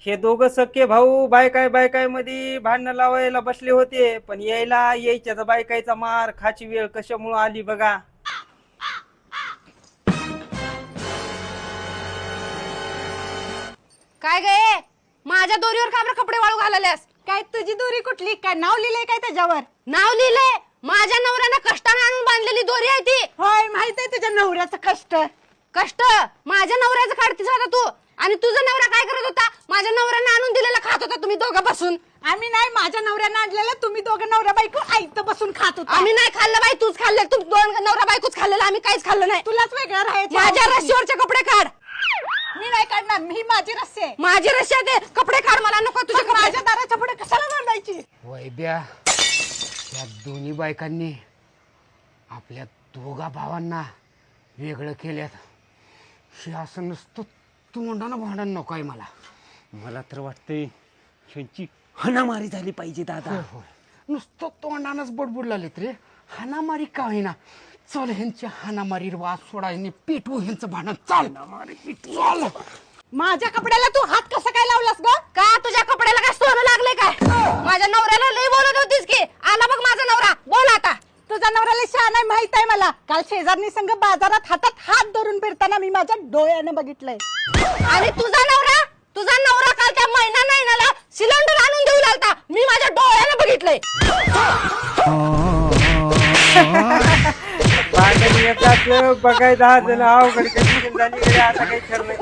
हे दोघं सख्खे भाऊ बायकाय मध्ये भांडणं लावायला बसले होते, पण यायच्या तर बायकायचा मार खाची वेळ कशामुळे आली बघा. काय गे माझ्या दोरीवर का बरं कपडे वाळू घालायलास? काय तुझी दोरी कुठली? काय नाव लिहिलंय काय त्याच्यावर? नाव लिहिलंय. माझ्या नवऱ्यानं कष्टाने आणून बांधलेली दोरी आहे ती. होय, माहित आहे तुझ्या नवऱ्याचं कष्ट. कष्ट माझ्या नवऱ्याचं काढतीस होता तू. आणि तुझा नवरा काय करत होता? माझ्या नवऱ्यानं आणून दिलेला खात होता तुम्ही दोघं बसून. आम्ही नाही, माझ्या नवऱ्यानं आणलेलं तुम्ही दोघं नवरा बायको आईत बसून खात होता. आम्ही नाही खाल्लं बाई, तूच खाल्लं. तू दोन नवरा बायकोच खाल्लेलं, आम्ही काहीच खाल्लं नाही. तुलाच वेगळं राहायचं. माझ्या रस्सीवरचे कपडे काढ. मी नाही काढणार, मी माझी रस्सी आहे. माझी रस्सी आहे ते कपडे काढ. मला नको तुझे कपडे. माझ्या दाराच्या पुढे कशाला बांधायची? वैद्या, या दोन्ही बायकांनी आपल्या दोघा भावांना वेगळं केल्यात. हे असं नुसतं तोंडानं भांडण नको आहे मला. मला तर वाटतंय ह्यांची हणामारी झाली पाहिजे दादा. नुसतं तोंडानंच बडबड लागलेत रे. हाणामारी का होईना. चल ह्यांच्या हाणामारीवर वाद सोडायने पेटवू ह्यांचं भांडण. चाल चल. माझ्या कपड्याला तू हात कसं काय लावलास ग? का तुझ्या कपड्याला काय सोनं लागले काय? माझ्या नवऱ्याला लई बोलत होतीस की. आला बघ माझा नवरा. बोल आता. तुझा नवऱ्याला शहाणा आहे माहित आहे मला. काल शेजारनी संग बाजारात हातात हात धरून फिरताना मी माझ्या डोळ्यानं बघितलंय. आणि तुझा नवरा काल त्या महिन्याला सिलेंडर आणून देऊ लागला. मी माझ्या डोळ्यानं बघितलंय. भांडण येतात बघायचं, अवघड कधी झाली आता काही खरं नाही.